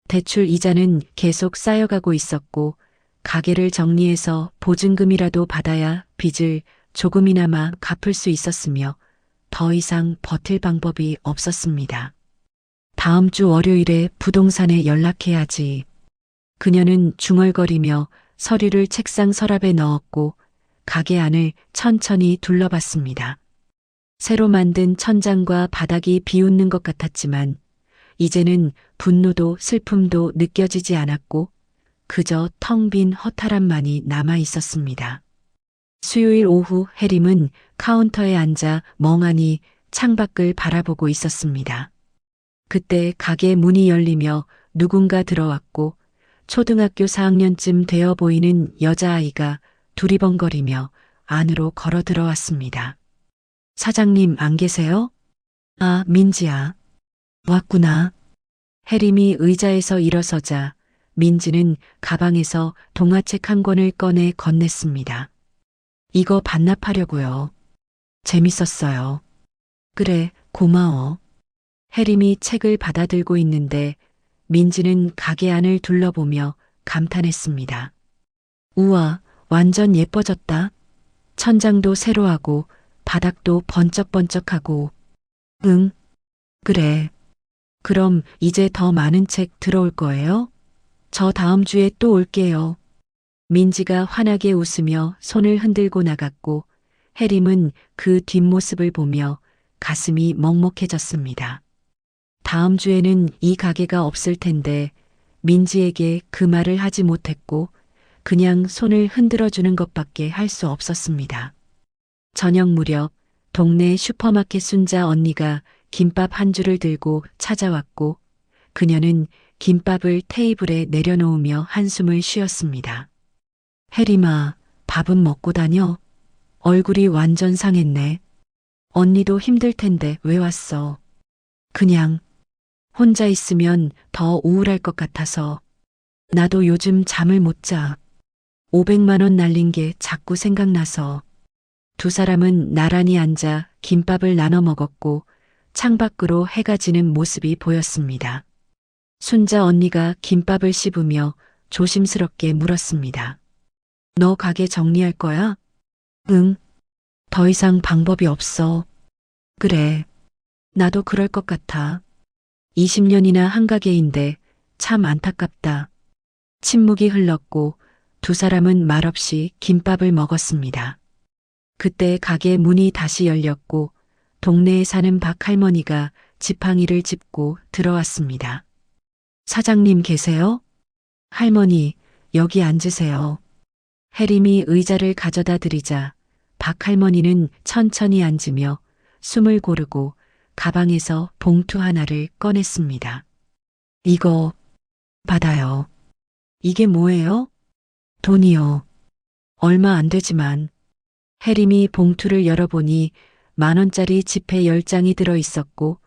대출 이자는 계속 쌓여가고 있었고 가게를 정리해서 보증금이라도 받아야 빚을 조금이나마 갚을 수 있었으며 더 이상 버틸 방법이 없었습니다. 다음 주 월요일에 부동산에 연락해야지. 그녀는 중얼거리며 서류를 책상 서랍에 넣었고 가게 안을 천천히 둘러봤습니다. 새로 만든 천장과 바닥이 비웃는 것 같았지만 이제는 분노도 슬픔도 느껴지지 않았고 그저 텅 빈 허탈함만이 남아 있었습니다. 수요일 오후 해림은 카운터에 앉아 멍하니 창밖을 바라보고 있었습니다. 그때 가게 문이 열리며 누군가 들어왔고 초등학교 4학년쯤 되어 보이는 여자아이가 두리번거리며 안으로 걸어 들어왔습니다. 사장님 안 계세요? 아, 민지야. 왔구나. 해림이 의자에서 일어서자 민지는 가방에서 동화책 한 권을 꺼내 건넸습니다. 이거 반납하려고요. 재밌었어요. 그래, 고마워. 해림이 책을 받아들고 있는데 민지는 가게 안을 둘러보며 감탄했습니다. 우와, 완전 예뻐졌다. 천장도 새로 하고 바닥도 번쩍번쩍하고. 응, 그래. 그럼 이제 더 많은 책 들어올 거예요? 저 다음 주에 또 올게요. 민지가 환하게 웃으며 손을 흔들고 나갔고 해림은 그 뒷모습을 보며 가슴이 먹먹해졌습니다. 다음 주에는 이 가게가 없을 텐데 민지에게 그 말을 하지 못했고 그냥 손을 흔들어주는 것밖에 할 수 없었습니다. 저녁 무렵 동네 슈퍼마켓 순자 언니가 김밥 한 줄을 들고 찾아왔고 그녀는 김밥을 테이블에 내려놓으며 한숨을 쉬었습니다. 해림아, 밥은 먹고 다녀? 얼굴이 완전 상했네. 언니도 힘들 텐데 왜 왔어? 그냥 혼자 있으면 더 우울할 것 같아서. 나도 요즘 잠을 못 자. 500만 원 날린 게 자꾸 생각나서. 두 사람은 나란히 앉아 김밥을 나눠 먹었고 창밖으로 해가 지는 모습이 보였습니다. 순자 언니가 김밥을 씹으며 조심스럽게 물었습니다. 너 가게 정리할 거야? 응. 더 이상 방법이 없어. 그래. 나도 그럴 것 같아. 20년이나 한 가게인데 참 안타깝다. 침묵이 흘렀고 두 사람은 말없이 김밥을 먹었습니다. 그때 가게 문이 다시 열렸고 동네에 사는 박 할머니가 지팡이를 짚고 들어왔습니다. 사장님 계세요? 할머니, 여기 앉으세요. 해림이 의자를 가져다 드리자 박 할머니는 천천히 앉으며 숨을 고르고 가방에서 봉투 하나를 꺼냈습니다. 이거 받아요. 이게 뭐예요? 돈이요. 얼마 안 되지만. 해림이 봉투를 열어보니 10,000원짜리 지폐 10장이 들어 있었고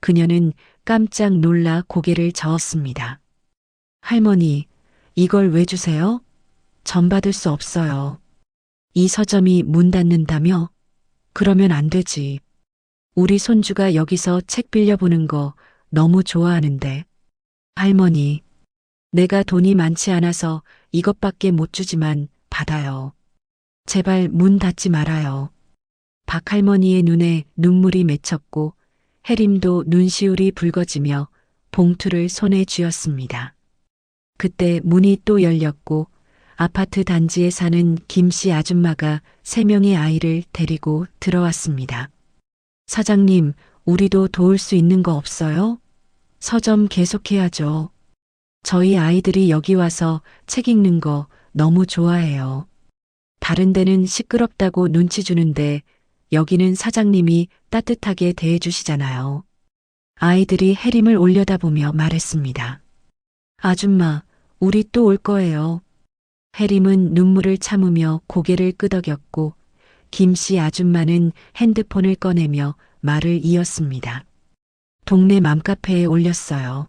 그녀는 깜짝 놀라 고개를 저었습니다. 할머니, 이걸 왜 주세요? 전 받을 수 없어요. 이 서점이 문 닫는다며? 그러면 안 되지. 우리 손주가 여기서 책 빌려보는 거 너무 좋아하는데. 할머니, 내가 돈이 많지 않아서 이것밖에 못 주지만 받아요. 제발 문 닫지 말아요. 박 할머니의 눈에 눈물이 맺혔고 해림도 눈시울이 붉어지며 봉투를 손에 쥐었습니다. 그때 문이 또 열렸고 아파트 단지에 사는 김씨 아줌마가 3명의 아이를 데리고 들어왔습니다. 사장님, 우리도 도울 수 있는 거 없어요? 서점 계속해야죠. 저희 아이들이 여기 와서 책 읽는 거 너무 좋아해요. 다른 데는 시끄럽다고 눈치 주는데 여기는 사장님이 따뜻하게 대해주시잖아요. 아이들이 해림을 올려다보며 말했습니다. 아줌마, 우리 또 올 거예요. 해림은 눈물을 참으며 고개를 끄덕였고 김씨 아줌마는 핸드폰을 꺼내며 말을 이었습니다. 동네 맘카페에 올렸어요.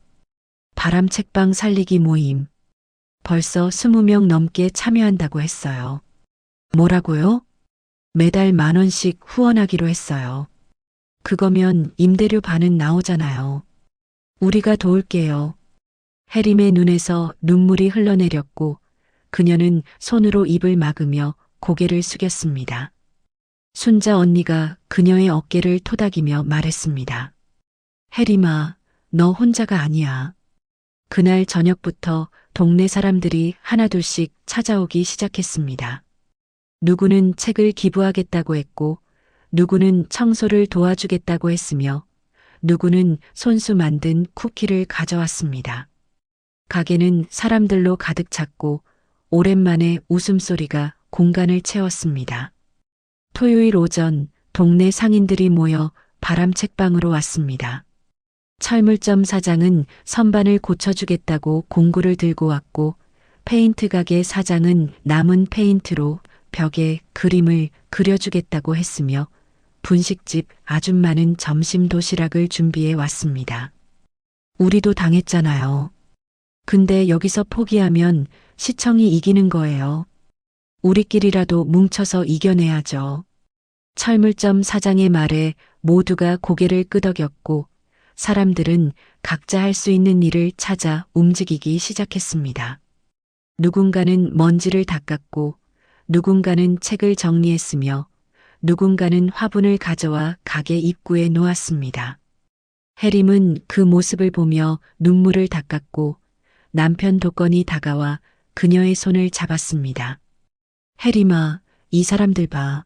바람 책방 살리기 모임. 벌써 20명 넘게 참여한다고 했어요. 뭐라고요? 매달 10,000원씩 후원하기로 했어요. 그거면 임대료 반은 나오잖아요. 우리가 도울게요. 해림의 눈에서 눈물이 흘러내렸고 그녀는 손으로 입을 막으며 고개를 숙였습니다. 순자 언니가 그녀의 어깨를 토닥이며 말했습니다. 해림아, 너 혼자가 아니야. 그날 저녁부터 동네 사람들이 하나둘씩 찾아오기 시작했습니다. 누구는 책을 기부하겠다고 했고, 누구는 청소를 도와주겠다고 했으며, 누구는 손수 만든 쿠키를 가져왔습니다. 가게는 사람들로 가득 찼고, 오랜만에 웃음소리가 공간을 채웠습니다. 토요일 오전 동네 상인들이 모여 바람 책방으로 왔습니다. 철물점 사장은 선반을 고쳐주겠다고 공구를 들고 왔고 페인트 가게 사장은 남은 페인트로 벽에 그림을 그려주겠다고 했으며 분식집 아줌마는 점심 도시락을 준비해 왔습니다. 우리도 당했잖아요. 근데 여기서 포기하면 시청이 이기는 거예요. 우리끼리라도 뭉쳐서 이겨내야죠. 철물점 사장의 말에 모두가 고개를 끄덕였고 사람들은 각자 할 수 있는 일을 찾아 움직이기 시작했습니다. 누군가는 먼지를 닦았고 누군가는 책을 정리했으며 누군가는 화분을 가져와 가게 입구에 놓았습니다. 해림은 그 모습을 보며 눈물을 닦았고 남편 도건이 다가와 그녀의 손을 잡았습니다. 해림아, 이 사람들 봐.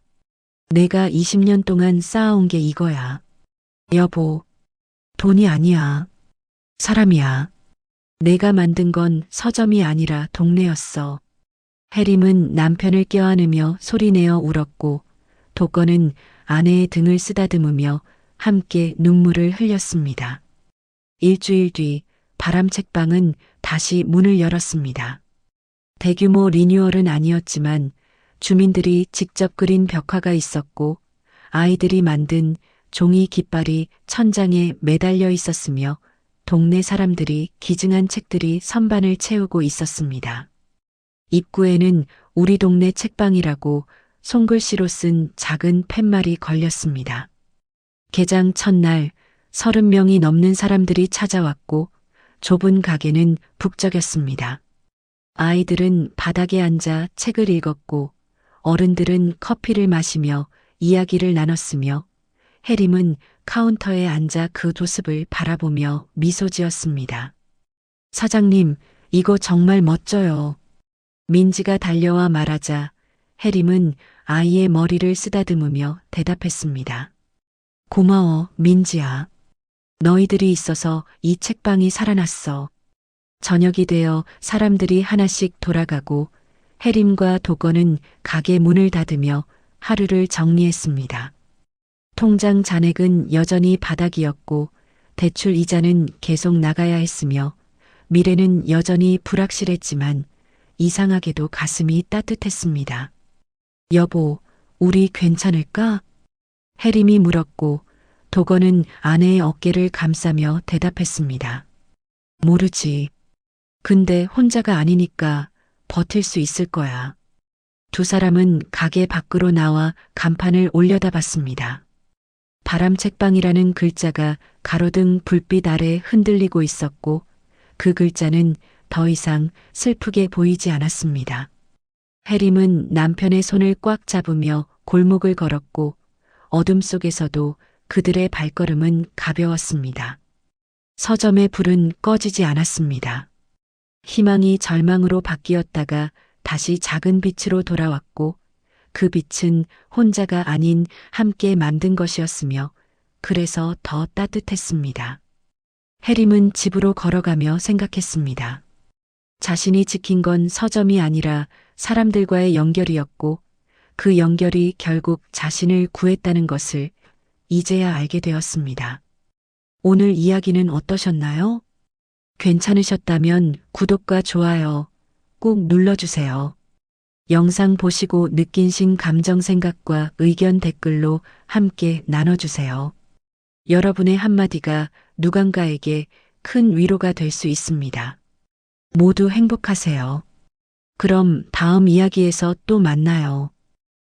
내가 20년 동안 쌓아온 게 이거야. 여보, 돈이 아니야. 사람이야. 내가 만든 건 서점이 아니라 동네였어. 해림은 남편을 껴안으며 소리내어 울었고 도건은 아내의 등을 쓰다듬으며 함께 눈물을 흘렸습니다. 일주일 뒤 바람 책방은 다시 문을 열었습니다. 대규모 리뉴얼은 아니었지만 주민들이 직접 그린 벽화가 있었고 아이들이 만든 종이 깃발이 천장에 매달려 있었으며 동네 사람들이 기증한 책들이 선반을 채우고 있었습니다. 입구에는 우리 동네 책방이라고 손글씨로 쓴 작은 팻말이 걸렸습니다. 개장 첫날 30명이 넘는 사람들이 찾아왔고 좁은 가게는 북적였습니다. 아이들은 바닥에 앉아 책을 읽었고 어른들은 커피를 마시며 이야기를 나눴으며 해림은 카운터에 앉아 그 모습을 바라보며 미소 지었습니다. 사장님, 이거 정말 멋져요. 민지가 달려와 말하자 해림은 아이의 머리를 쓰다듬으며 대답했습니다. 고마워, 민지야. 너희들이 있어서 이 책방이 살아났어. 저녁이 되어 사람들이 하나씩 돌아가고 해림과 도건은 가게 문을 닫으며 하루를 정리했습니다. 통장 잔액은 여전히 바닥이었고 대출 이자는 계속 나가야 했으며 미래는 여전히 불확실했지만 이상하게도 가슴이 따뜻했습니다. 여보, 우리 괜찮을까? 해림이 물었고 도건은 아내의 어깨를 감싸며 대답했습니다. 모르지. 근데 혼자가 아니니까 버틸 수 있을 거야. 두 사람은 가게 밖으로 나와 간판을 올려다봤습니다. 바람 책방이라는 글자가 가로등 불빛 아래 흔들리고 있었고 그 글자는 더 이상 슬프게 보이지 않았습니다. 해림은 남편의 손을 꽉 잡으며 골목을 걸었고 어둠 속에서도 그들의 발걸음은 가벼웠습니다. 서점의 불은 꺼지지 않았습니다. 희망이 절망으로 바뀌었다가 다시 작은 빛으로 돌아왔고 그 빛은 혼자가 아닌 함께 만든 것이었으며 그래서 더 따뜻했습니다. 해림은 집으로 걸어가며 생각했습니다. 자신이 지킨 건 서점이 아니라 사람들과의 연결이었고 그 연결이 결국 자신을 구했다는 것을 이제야 알게 되었습니다. 오늘 이야기는 어떠셨나요? 괜찮으셨다면 구독과 좋아요 꼭 눌러주세요. 영상 보시고 느낀신 감정 생각과 의견 댓글로 함께 나눠주세요. 여러분의 한마디가 누군가에게 큰 위로가 될 수 있습니다. 모두 행복하세요. 그럼 다음 이야기에서 또 만나요.